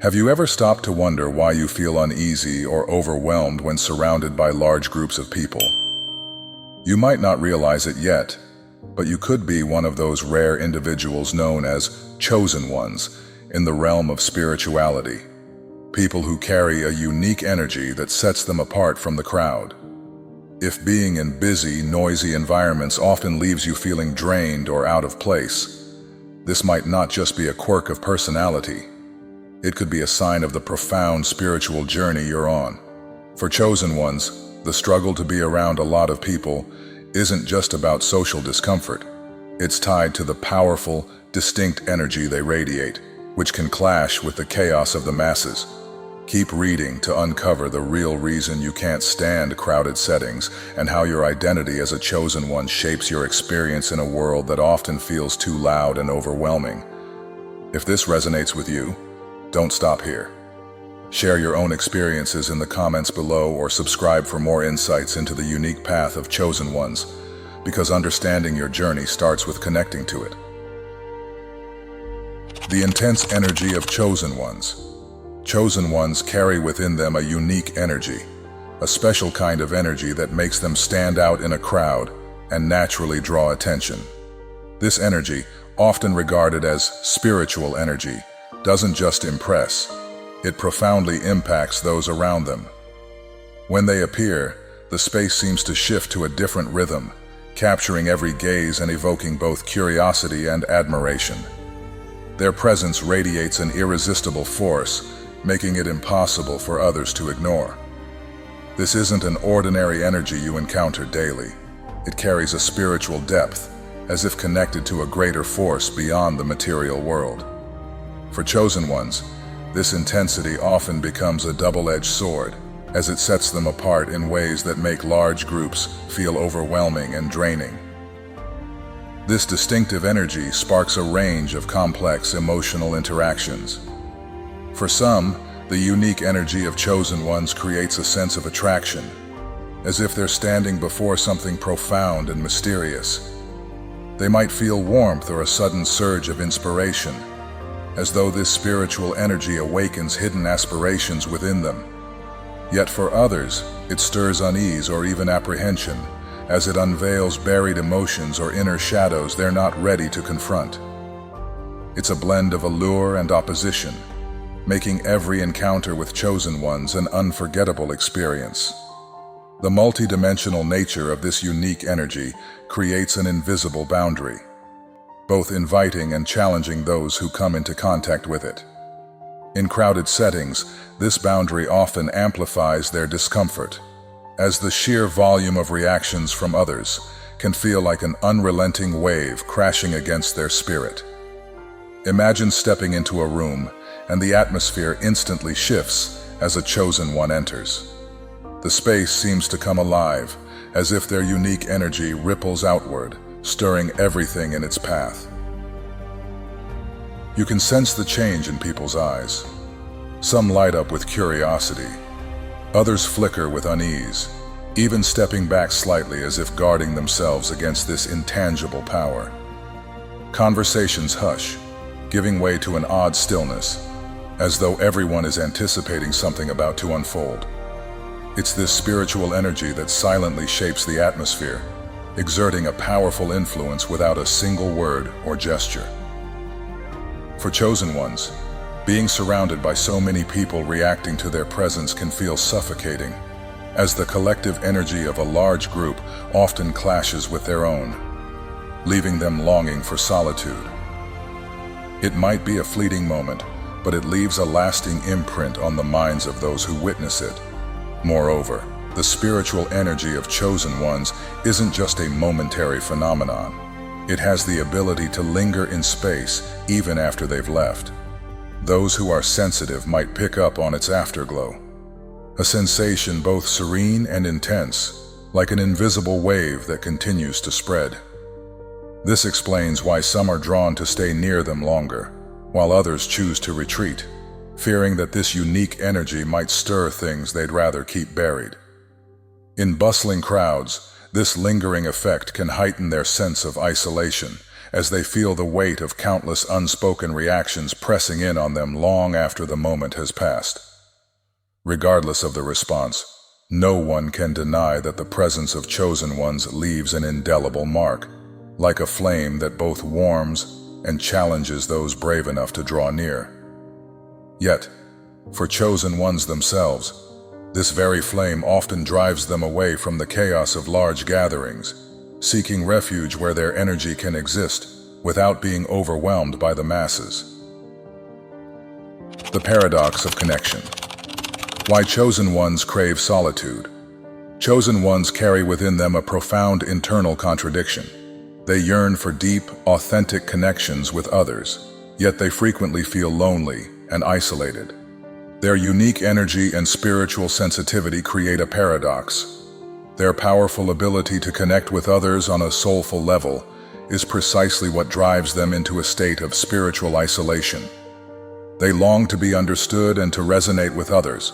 Have you ever stopped to wonder why you feel uneasy or overwhelmed when surrounded by large groups of people? You might not realize it yet, but you could be one of those rare individuals known as chosen ones in the realm of spirituality. People who carry a unique energy that sets them apart from the crowd. If being in busy, noisy environments often leaves you feeling drained or out of place, this might not just be a quirk of personality. It could be a sign of the profound spiritual journey you're on. For chosen ones, the struggle to be around a lot of people isn't just about social discomfort. It's tied to the powerful, distinct energy they radiate, which can clash with the chaos of the masses. Keep reading to uncover the real reason you can't stand crowded settings and how your identity as a chosen one shapes your experience in a world that often feels too loud and overwhelming. If this resonates with you, don't stop here. Share your own experiences in the comments below or subscribe for more insights into the unique path of chosen ones, because understanding your journey starts with connecting to it. The intense energy of chosen ones. Chosen ones carry within them a unique energy, a special kind of energy that makes them stand out in a crowd and naturally draw attention. This energy, often regarded as spiritual energy, doesn't just impress, it profoundly impacts those around them. When they appear, the space seems to shift to a different rhythm, capturing every gaze and evoking both curiosity and admiration. Their presence radiates an irresistible force, making it impossible for others to ignore. This isn't an ordinary energy you encounter daily. It carries a spiritual depth, as if connected to a greater force beyond the material world. For chosen ones, this intensity often becomes a double-edged sword, as it sets them apart in ways that make large groups feel overwhelming and draining. This distinctive energy sparks a range of complex emotional interactions. For some, the unique energy of chosen ones creates a sense of attraction, as if they're standing before something profound and mysterious. They might feel warmth or a sudden surge of inspiration, as though this spiritual energy awakens hidden aspirations within them. Yet for others, it stirs unease or even apprehension, as it unveils buried emotions or inner shadows they're not ready to confront. It's a blend of allure and opposition, making every encounter with chosen ones an unforgettable experience. The multidimensional nature of this unique energy creates an invisible boundary, both inviting and challenging those who come into contact with it. In crowded settings, this boundary often amplifies their discomfort, as the sheer volume of reactions from others can feel like an unrelenting wave crashing against their spirit. Imagine stepping into a room and the atmosphere instantly shifts as a chosen one enters. The space seems to come alive, as if their unique energy ripples outward, stirring everything in its path. You can sense the change in people's eyes. Some light up with curiosity, others flicker with unease, even stepping back slightly as if guarding themselves against this intangible power. Conversations hush, giving way to an odd stillness, as though everyone is anticipating something about to unfold. It's this spiritual energy that silently shapes the atmosphere, exerting a powerful influence without a single word or gesture. For chosen ones, being surrounded by so many people reacting to their presence can feel suffocating, as the collective energy of a large group often clashes with their own, leaving them longing for solitude. It might be a fleeting moment, but it leaves a lasting imprint on the minds of those who witness it. Moreover, the spiritual energy of chosen ones isn't just a momentary phenomenon. It has the ability to linger in space even after they've left. Those who are sensitive might pick up on its afterglow, a sensation both serene and intense, like an invisible wave that continues to spread. This explains why some are drawn to stay near them longer, while others choose to retreat, fearing that this unique energy might stir things they'd rather keep buried. In bustling crowds, this lingering effect can heighten their sense of isolation, as they feel the weight of countless unspoken reactions pressing in on them long after the moment has passed. Regardless of the response, no one can deny that the presence of chosen ones leaves an indelible mark, like a flame that both warms and challenges those brave enough to draw near. Yet, for chosen ones themselves, this very flame often drives them away from the chaos of large gatherings, seeking refuge where their energy can exist without being overwhelmed by the masses. The paradox of connection. Why chosen ones crave solitude. Chosen ones carry within them a profound internal contradiction. They yearn for deep, authentic connections with others, yet they frequently feel lonely and isolated. Their unique energy and spiritual sensitivity create a paradox. Their powerful ability to connect with others on a soulful level is precisely what drives them into a state of spiritual isolation. They long to be understood and to resonate with others,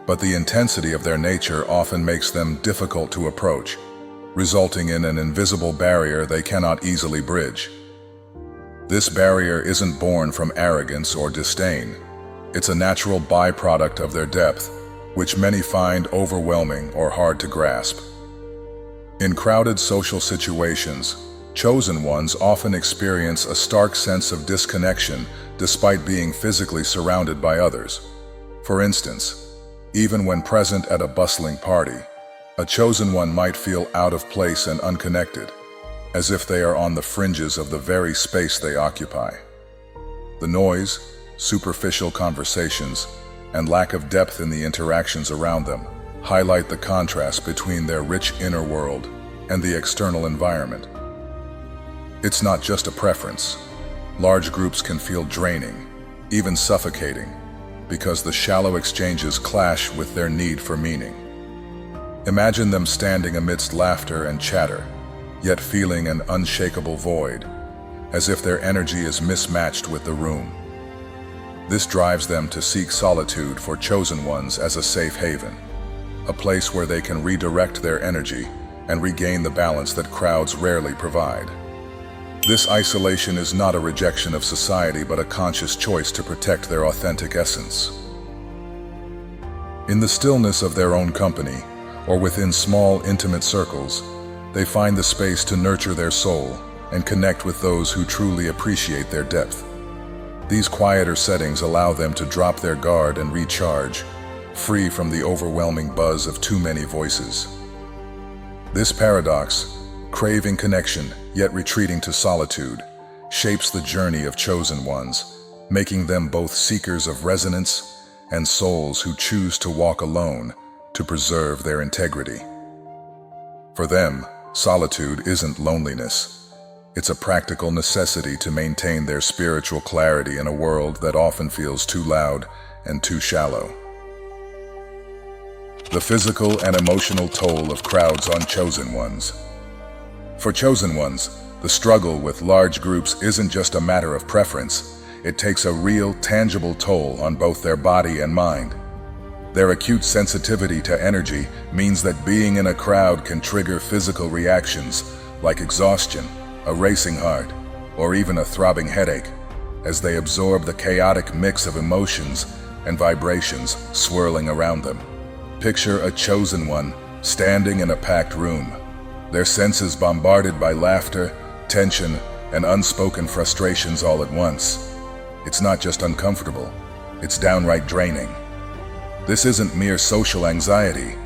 but the intensity of their nature often makes them difficult to approach, resulting in an invisible barrier they cannot easily bridge. This barrier isn't born from arrogance or disdain. It's a natural byproduct of their depth, which many find overwhelming or hard to grasp. In crowded social situations, chosen ones often experience a stark sense of disconnection despite being physically surrounded by others. For instance, even when present at a bustling party, a chosen one might feel out of place and unconnected, as if they are on the fringes of the very space they occupy. The noise, superficial conversations, and lack of depth in the interactions around them highlight the contrast between their rich inner world and the external environment. It's not just a preference. Large groups can feel draining, even suffocating, because the shallow exchanges clash with their need for meaning. Imagine them standing amidst laughter and chatter, yet feeling an unshakable void, as if their energy is mismatched with the room. This drives them to seek solitude for chosen ones as a safe haven, a place where they can redirect their energy and regain the balance that crowds rarely provide. This isolation is not a rejection of society but a conscious choice to protect their authentic essence. In the stillness of their own company, or within small, intimate circles, they find the space to nurture their soul and connect with those who truly appreciate their depth. These quieter settings allow them to drop their guard and recharge, free from the overwhelming buzz of too many voices. This paradox, craving connection yet retreating to solitude, shapes the journey of chosen ones, making them both seekers of resonance and souls who choose to walk alone to preserve their integrity. For them, solitude isn't loneliness. It's a practical necessity to maintain their spiritual clarity in a world that often feels too loud and too shallow. The physical and emotional toll of crowds on chosen ones. For chosen ones, the struggle with large groups isn't just a matter of preference. It takes a real, tangible toll on both their body and mind. Their acute sensitivity to energy means that being in a crowd can trigger physical reactions like exhaustion, a racing heart, or even a throbbing headache, as they absorb the chaotic mix of emotions and vibrations swirling around them. Picture a chosen one standing in a packed room, their senses bombarded by laughter, tension, and unspoken frustrations all at once. It's not just uncomfortable, it's downright draining. This isn't mere social anxiety.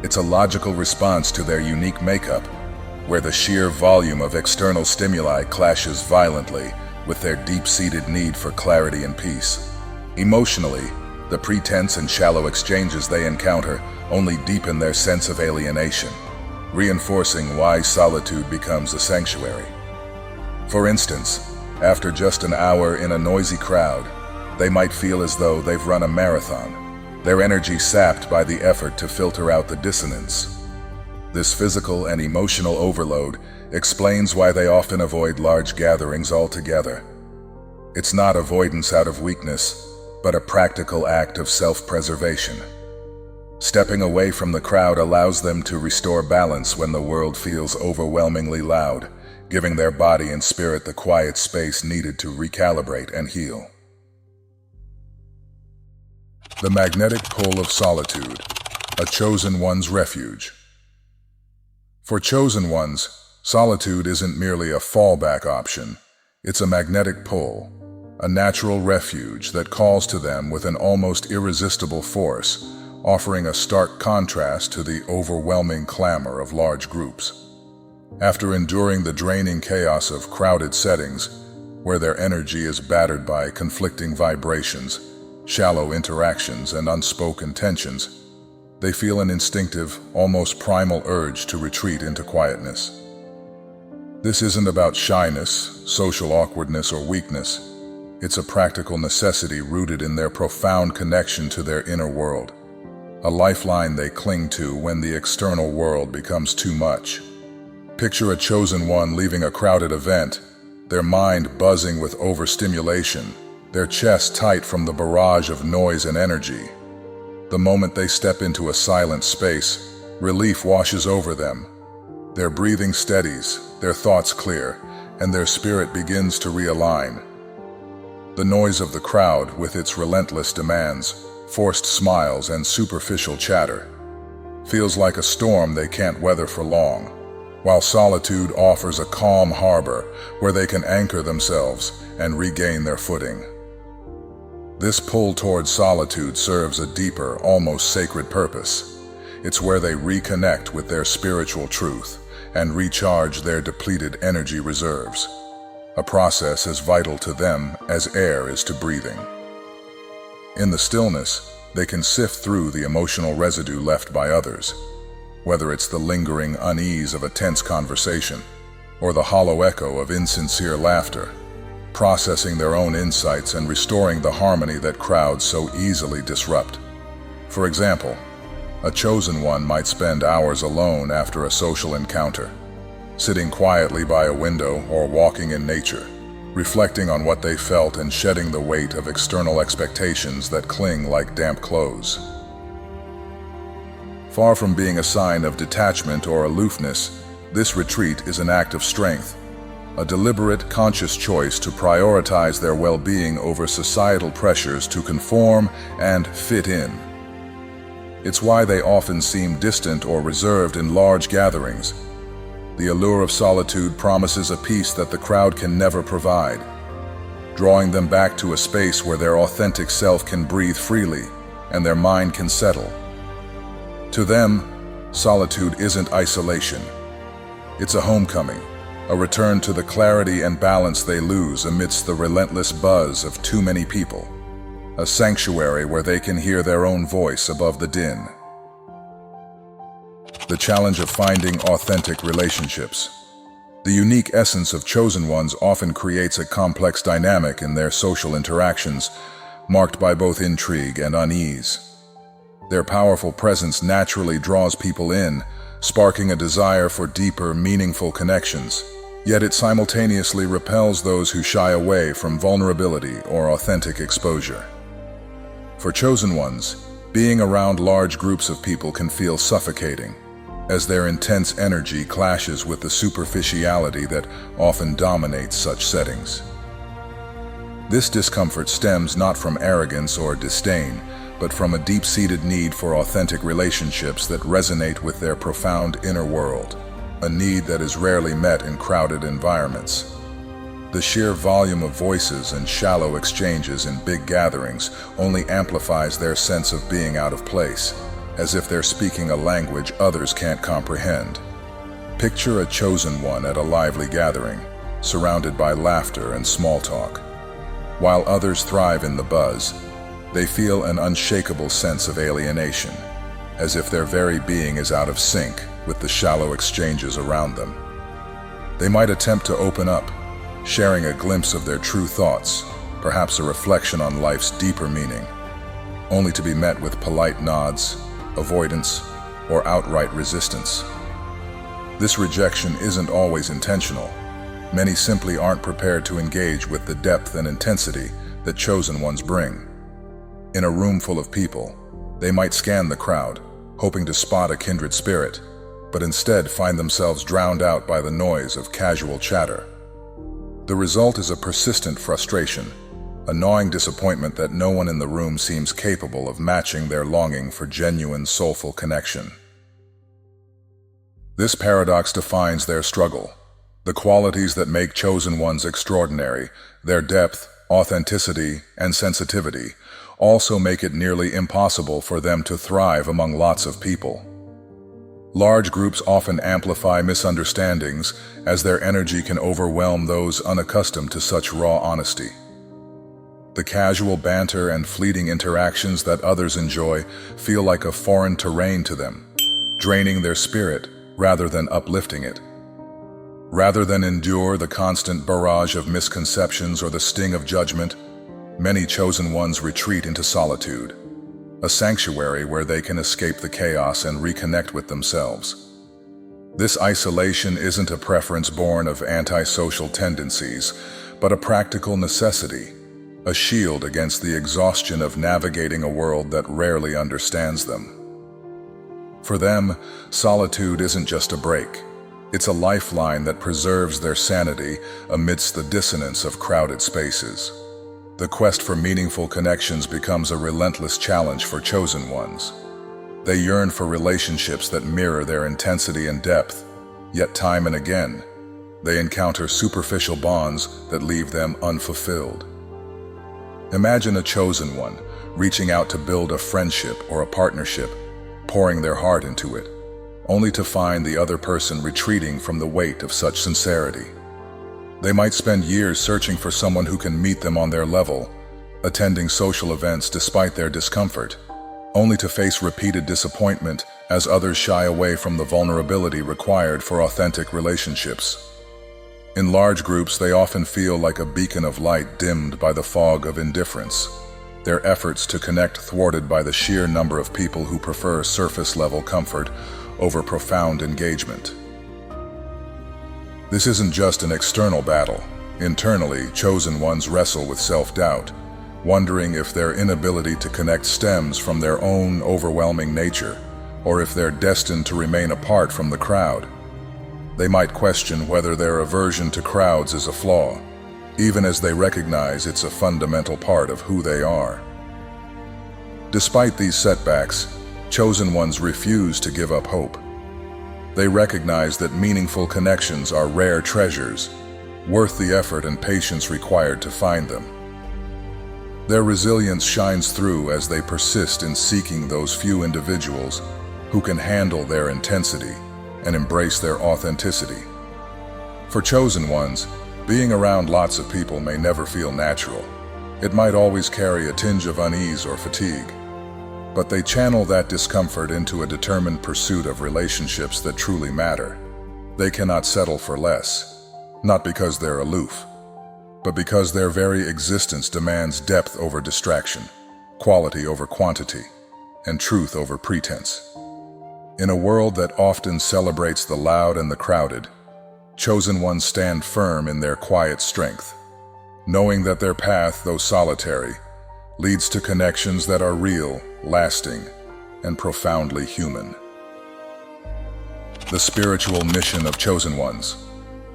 It's a logical response to their unique makeup, where the sheer volume of external stimuli clashes violently with their deep-seated need for clarity and peace. Emotionally, the pretense and shallow exchanges they encounter only deepen their sense of alienation, reinforcing why solitude becomes a sanctuary. For instance, after just an hour in a noisy crowd, they might feel as though they've run a marathon, their energy sapped by the effort to filter out the dissonance. This physical and emotional overload explains why they often avoid large gatherings altogether. It's not avoidance out of weakness, but a practical act of self-preservation. Stepping away from the crowd allows them to restore balance when the world feels overwhelmingly loud, giving their body and spirit the quiet space needed to recalibrate and heal. The magnetic pull of solitude, a chosen one's refuge. For chosen ones, solitude isn't merely a fallback option, it's a magnetic pull, a natural refuge that calls to them with an almost irresistible force, offering a stark contrast to the overwhelming clamor of large groups. After enduring the draining chaos of crowded settings, where their energy is battered by conflicting vibrations, shallow interactions, and unspoken tensions, they feel an instinctive, almost primal urge to retreat into quietness. This isn't about shyness, social awkwardness, or weakness. It's a practical necessity rooted in their profound connection to their inner world, a lifeline they cling to when the external world becomes too much. Picture a chosen one leaving a crowded event, their mind buzzing with overstimulation, their chest tight from the barrage of noise and energy. The moment they step into a silent space, relief washes over them. Their breathing steadies, their thoughts clear, and their spirit begins to realign. The noise of the crowd, with its relentless demands, forced smiles, and superficial chatter, feels like a storm they can't weather for long, while solitude offers a calm harbor where they can anchor themselves and regain their footing. This pull towards solitude serves a deeper, almost sacred purpose. It's where they reconnect with their spiritual truth and recharge their depleted energy reserves, a process as vital to them as air is to breathing. In the stillness, they can sift through the emotional residue left by others, whether it's the lingering unease of a tense conversation or the hollow echo of insincere laughter, processing their own insights and restoring the harmony that crowds so easily disrupt. For example, a chosen one might spend hours alone after a social encounter, sitting quietly by a window or walking in nature, reflecting on what they felt and shedding the weight of external expectations that cling like damp clothes. Far from being a sign of detachment or aloofness, this retreat is an act of strength, a deliberate, conscious choice to prioritize their well-being over societal pressures to conform and fit in. It's why they often seem distant or reserved in large gatherings. The allure of solitude promises a peace that the crowd can never provide, drawing them back to a space where their authentic self can breathe freely and their mind can settle. To them, solitude isn't isolation. It's a homecoming, a return to the clarity and balance they lose amidst the relentless buzz of too many people, a sanctuary where they can hear their own voice above the din. The challenge of finding authentic relationships. The unique essence of chosen ones often creates a complex dynamic in their social interactions, marked by both intrigue and unease. Their powerful presence naturally draws people in, sparking a desire for deeper, meaningful connections. Yet it simultaneously repels those who shy away from vulnerability or authentic exposure. For chosen ones, being around large groups of people can feel suffocating, as their intense energy clashes with the superficiality that often dominates such settings. This discomfort stems not from arrogance or disdain, but from a deep-seated need for authentic relationships that resonate with their profound inner world, a need that is rarely met in crowded environments. The sheer volume of voices and shallow exchanges in big gatherings only amplifies their sense of being out of place, as if they're speaking a language others can't comprehend. Picture a chosen one at a lively gathering, surrounded by laughter and small talk. While others thrive in the buzz, they feel an unshakable sense of alienation, as if their very being is out of sync with the shallow exchanges around them. They might attempt to open up, sharing a glimpse of their true thoughts, perhaps a reflection on life's deeper meaning, only to be met with polite nods, avoidance, or outright resistance. This rejection isn't always intentional. Many simply aren't prepared to engage with the depth and intensity that chosen ones bring. In a room full of people, they might scan the crowd, hoping to spot a kindred spirit, but instead find themselves drowned out by the noise of casual chatter. The result is a persistent frustration, a gnawing disappointment that no one in the room seems capable of matching their longing for genuine, soulful connection. This paradox defines their struggle. The qualities that make chosen ones extraordinary, their depth, authenticity, and sensitivity, also make it nearly impossible for them to thrive among lots of people. Large groups often amplify misunderstandings, as their energy can overwhelm those unaccustomed to such raw honesty. The casual banter and fleeting interactions that others enjoy feel like a foreign terrain to them, draining their spirit rather than uplifting it. Rather than endure the constant barrage of misconceptions or the sting of judgment, many chosen ones retreat into solitude, a sanctuary where they can escape the chaos and reconnect with themselves. This isolation isn't a preference born of antisocial tendencies, but a practical necessity, a shield against the exhaustion of navigating a world that rarely understands them. For them, solitude isn't just a break. It's a lifeline that preserves their sanity amidst the dissonance of crowded spaces. The quest for meaningful connections becomes a relentless challenge for chosen ones. They yearn for relationships that mirror their intensity and depth, yet time and again, they encounter superficial bonds that leave them unfulfilled. Imagine a chosen one reaching out to build a friendship or a partnership, pouring their heart into it, only to find the other person retreating from the weight of such sincerity. They might spend years searching for someone who can meet them on their level, attending social events despite their discomfort, only to face repeated disappointment as others shy away from the vulnerability required for authentic relationships. In large groups, they often feel like a beacon of light dimmed by the fog of indifference, their efforts to connect thwarted by the sheer number of people who prefer surface-level comfort over profound engagement. This isn't just an external battle. Internally, chosen ones wrestle with self-doubt, wondering if their inability to connect stems from their own overwhelming nature, or if they're destined to remain apart from the crowd. They might question whether their aversion to crowds is a flaw, even as they recognize it's a fundamental part of who they are. Despite these setbacks, chosen ones refuse to give up hope. They recognize that meaningful connections are rare treasures, worth the effort and patience required to find them. Their resilience shines through as they persist in seeking those few individuals who can handle their intensity and embrace their authenticity. For chosen ones, being around lots of people may never feel natural. It might always carry a tinge of unease or fatigue. But they channel that discomfort into a determined pursuit of relationships that truly matter. They cannot settle for less, not because they're aloof, but because their very existence demands depth over distraction, quality over quantity, and truth over pretense. In a world that often celebrates the loud and the crowded, chosen ones stand firm in their quiet strength, knowing that their path, though solitary, leads to connections that are real, lasting, and profoundly human. The spiritual mission of chosen ones.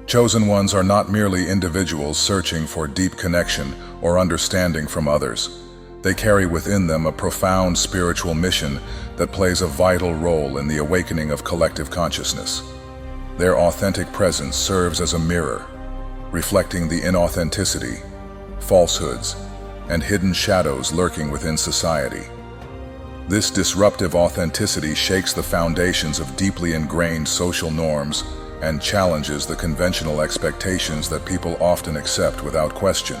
Chosen ones are not merely individuals searching for deep connection or understanding from others. They carry within them a profound spiritual mission that plays a vital role in the awakening of collective consciousness. Their authentic presence serves as a mirror, reflecting the inauthenticity, falsehoods, and hidden shadows lurking within society. This disruptive authenticity shakes the foundations of deeply ingrained social norms and challenges the conventional expectations that people often accept without question.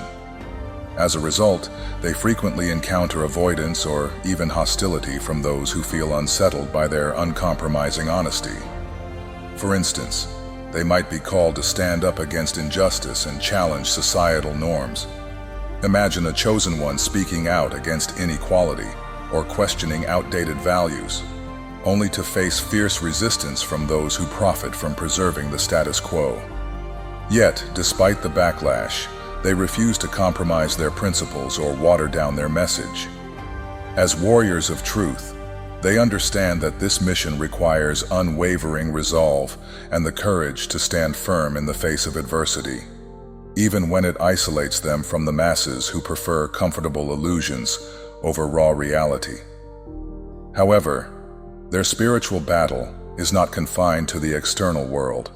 As a result, they frequently encounter avoidance or even hostility from those who feel unsettled by their uncompromising honesty. For instance, they might be called to stand up against injustice and challenge societal norms. Imagine a chosen one speaking out against inequality or questioning outdated values, only to face fierce resistance from those who profit from preserving the status quo. Yet, despite the backlash, they refuse to compromise their principles or water down their message. As warriors of truth, They understand that this mission requires unwavering resolve and the courage to stand firm in the face of adversity, even when it isolates them from the masses who prefer comfortable illusions over raw reality. However, their spiritual battle is not confined to the external world.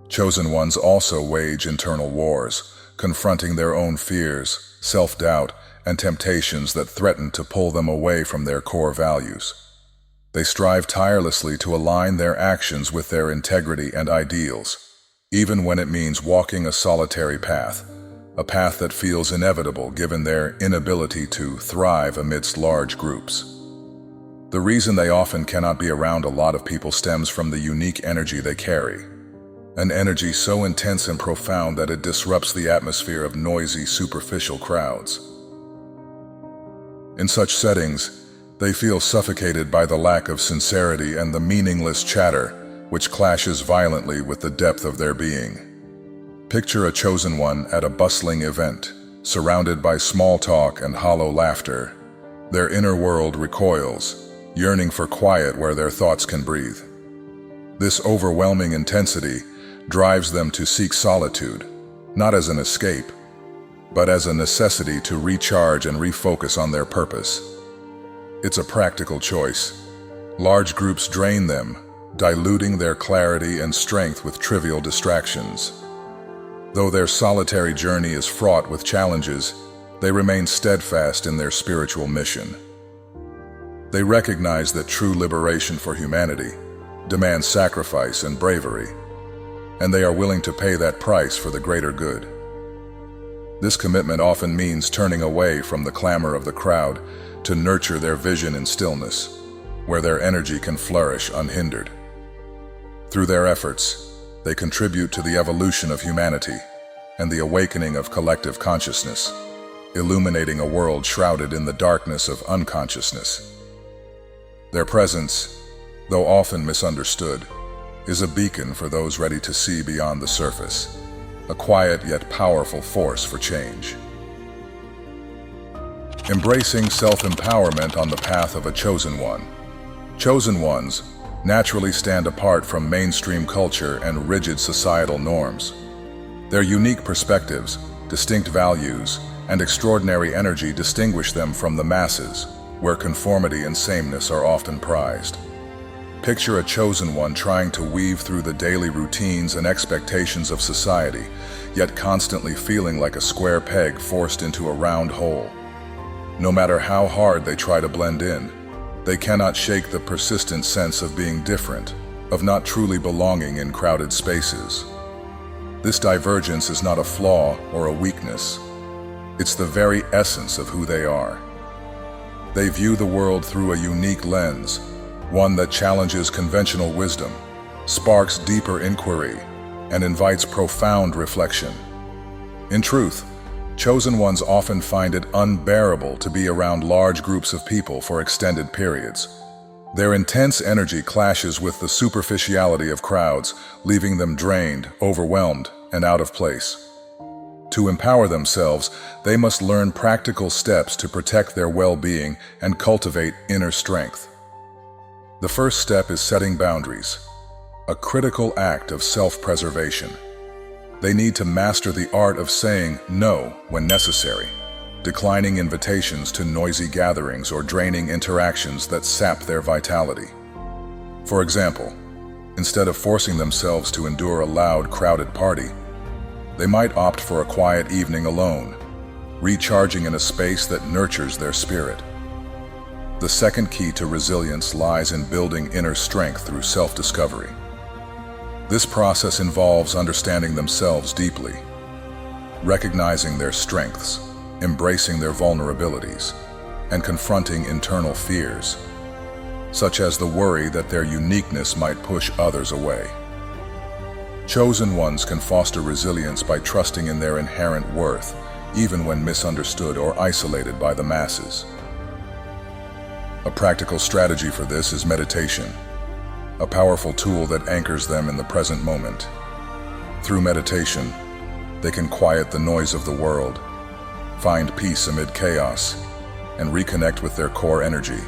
Chosen ones also wage internal wars, confronting their own fears, self-doubt, and temptations that threaten to pull them away from their core values. They strive tirelessly to align their actions with their integrity and ideals, even when it means walking a solitary path, a path that feels inevitable given their inability to thrive amidst large groups. The reason they often cannot be around a lot of people stems from the unique energy they carry, an energy so intense and profound that it disrupts the atmosphere of noisy, superficial crowds. In such settings, they feel suffocated by the lack of sincerity and the meaningless chatter, which clashes violently with the depth of their being. Picture a chosen one at a bustling event, surrounded by small talk and hollow laughter. Their inner world recoils, yearning for quiet where their thoughts can breathe. This overwhelming intensity drives them to seek solitude, not as an escape, but as a necessity to recharge and refocus on their purpose. It's a practical choice. Large groups drain them, diluting their clarity and strength with trivial distractions. Though their solitary journey is fraught with challenges, they remain steadfast in their spiritual mission. They recognize that true liberation for humanity demands sacrifice and bravery, and they are willing to pay that price for the greater good. This commitment often means turning away from the clamor of the crowd to nurture their vision in stillness, where their energy can flourish unhindered. Through their efforts, they contribute to the evolution of humanity and the awakening of collective consciousness, illuminating a world shrouded in the darkness of unconsciousness. Their presence, though often misunderstood, is a beacon for those ready to see beyond the surface, a quiet yet powerful force for change. Embracing self-empowerment on the path of a chosen one. Chosen ones naturally stand apart from mainstream culture and rigid societal norms. Their unique perspectives, distinct values, and extraordinary energy distinguish them from the masses, where conformity and sameness are often prized. Picture a chosen one trying to weave through the daily routines and expectations of society, yet constantly feeling like a square peg forced into a round hole. No matter how hard they try to blend in, they cannot shake the persistent sense of being different, of not truly belonging in crowded spaces. This divergence is not a flaw or a weakness. It's the very essence of who they are. They view the world through a unique lens, one that challenges conventional wisdom, sparks deeper inquiry, and invites profound reflection. In truth, chosen ones often find it unbearable to be around large groups of people for extended periods. Their intense energy clashes with the superficiality of crowds, leaving them drained, overwhelmed, and out of place. To empower themselves, they must learn practical steps to protect their well-being and cultivate inner strength. The first step is setting boundaries, a critical act of self-preservation. They need to master the art of saying no when necessary, declining invitations to noisy gatherings or draining interactions that sap their vitality. For example, instead of forcing themselves to endure a loud, crowded party, they might opt for a quiet evening alone, recharging in a space that nurtures their spirit. The second key to resilience lies in building inner strength through self-discovery. This process involves understanding themselves deeply, recognizing their strengths, embracing their vulnerabilities, and confronting internal fears, such as the worry that their uniqueness might push others away. Chosen ones can foster resilience by trusting in their inherent worth, even when misunderstood or isolated by the masses. A practical strategy for this is meditation, a powerful tool that anchors them in the present moment. Through meditation, they can quiet the noise of the world, find peace amid chaos, and reconnect with their core energy,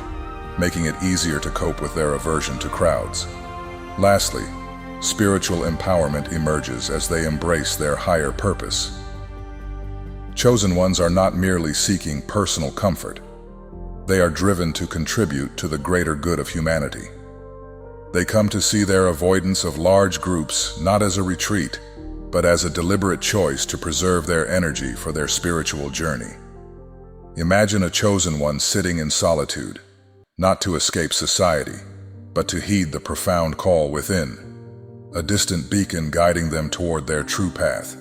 making it easier to cope with their aversion to crowds. Lastly, spiritual empowerment emerges as they embrace their higher purpose. Chosen ones are not merely seeking personal comfort. They are driven to contribute to the greater good of humanity. They come to see their avoidance of large groups not as a retreat, but as a deliberate choice to preserve their energy for their spiritual journey. Imagine a chosen one sitting in solitude, not to escape society, but to heed the profound call within, a distant beacon guiding them toward their true path.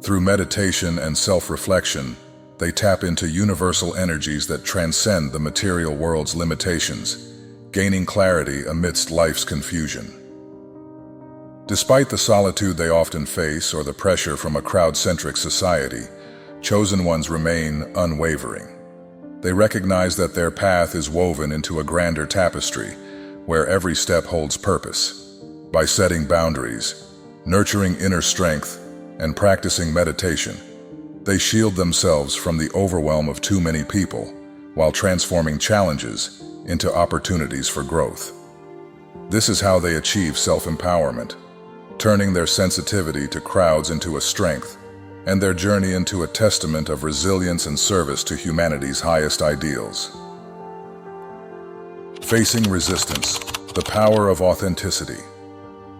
Through meditation and self-reflection, they tap into universal energies that transcend the material world's limitations, gaining clarity amidst life's confusion. Despite the solitude they often face or the pressure from a crowd-centric society, chosen ones remain unwavering. They recognize that their path is woven into a grander tapestry, where every step holds purpose. By setting boundaries, nurturing inner strength, and practicing meditation, they shield themselves from the overwhelm of too many people, while transforming challenges into opportunities for growth. This is how they achieve self-empowerment, turning their sensitivity to crowds into a strength, and their journey into a testament of resilience and service to humanity's highest ideals. Facing resistance, the power of authenticity.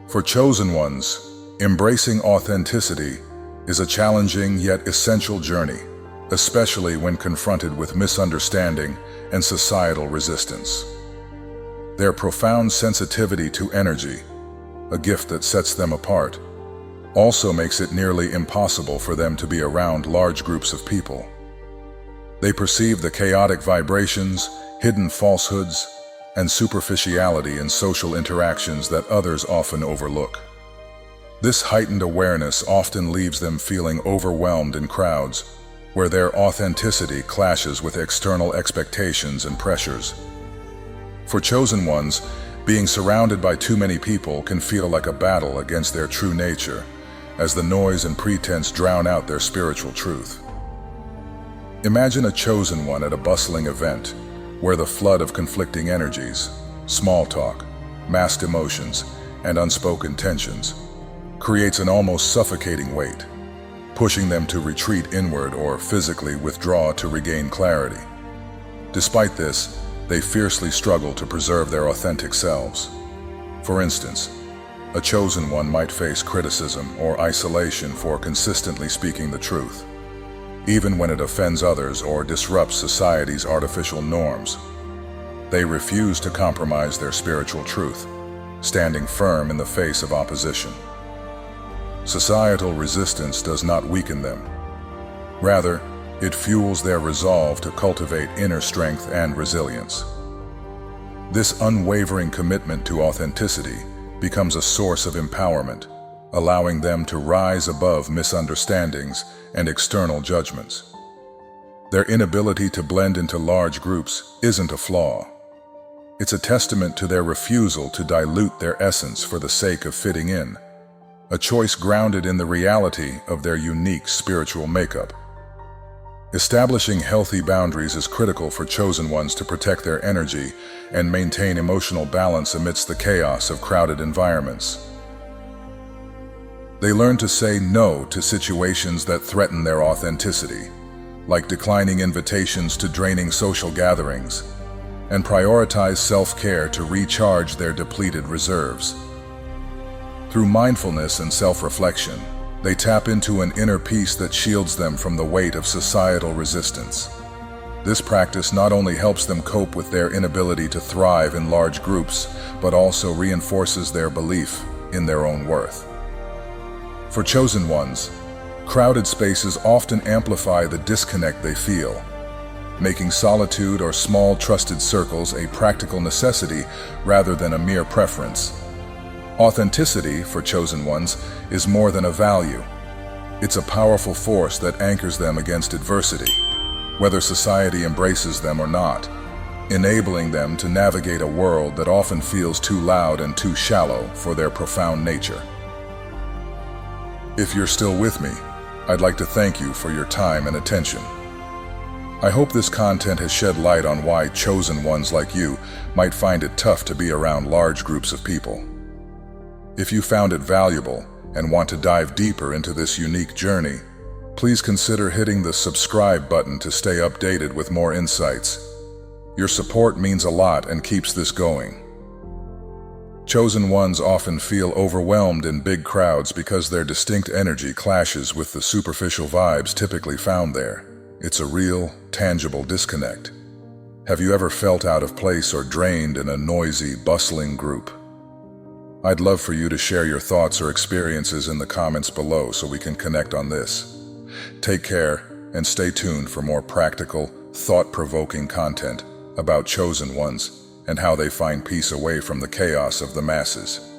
For chosen ones, embracing authenticity is a challenging yet essential journey, especially when confronted with misunderstanding and societal resistance. Their profound sensitivity to energy, a gift that sets them apart, also makes it nearly impossible for them to be around large groups of people. They perceive the chaotic vibrations, hidden falsehoods, and superficiality in social interactions that others often overlook. This heightened awareness often leaves them feeling overwhelmed in crowds, where their authenticity clashes with external expectations and pressures. For chosen ones, being surrounded by too many people can feel like a battle against their true nature, as the noise and pretense drown out their spiritual truth. Imagine a chosen one at a bustling event, where the flood of conflicting energies, small talk, masked emotions, and unspoken tensions creates an almost suffocating weight, pushing them to retreat inward or physically withdraw to regain clarity. Despite this, they fiercely struggle to preserve their authentic selves. For instance, a chosen one might face criticism or isolation for consistently speaking the truth, even when it offends others or disrupts society's artificial norms. They refuse to compromise their spiritual truth, standing firm in the face of opposition. Societal resistance does not weaken them. Rather, it fuels their resolve to cultivate inner strength and resilience. This unwavering commitment to authenticity becomes a source of empowerment, allowing them to rise above misunderstandings and external judgments. Their inability to blend into large groups isn't a flaw. It's a testament to their refusal to dilute their essence for the sake of fitting in, a choice grounded in the reality of their unique spiritual makeup. Establishing healthy boundaries is critical for chosen ones to protect their energy and maintain emotional balance amidst the chaos of crowded environments. They learn to say no to situations that threaten their authenticity, like declining invitations to draining social gatherings, and prioritize self-care to recharge their depleted reserves. Through mindfulness and self-reflection, they tap into an inner peace that shields them from the weight of societal resistance. This practice not only helps them cope with their inability to thrive in large groups, but also reinforces their belief in their own worth. For chosen ones, crowded spaces often amplify the disconnect they feel, making solitude or small trusted circles a practical necessity rather than a mere preference. Authenticity, for chosen ones, is more than a value. It's a powerful force that anchors them against adversity, whether society embraces them or not, enabling them to navigate a world that often feels too loud and too shallow for their profound nature. If you're still with me, I'd like to thank you for your time and attention. I hope this content has shed light on why chosen ones like you might find it tough to be around large groups of people. If you found it valuable and want to dive deeper into this unique journey, please consider hitting the subscribe button to stay updated with more insights. Your support means a lot and keeps this going. Chosen ones often feel overwhelmed in big crowds because their distinct energy clashes with the superficial vibes typically found there. It's a real, tangible disconnect. Have you ever felt out of place or drained in a noisy, bustling group? I'd love for you to share your thoughts or experiences in the comments below so we can connect on this. Take care and stay tuned for more practical, thought-provoking content about chosen ones and how they find peace away from the chaos of the masses.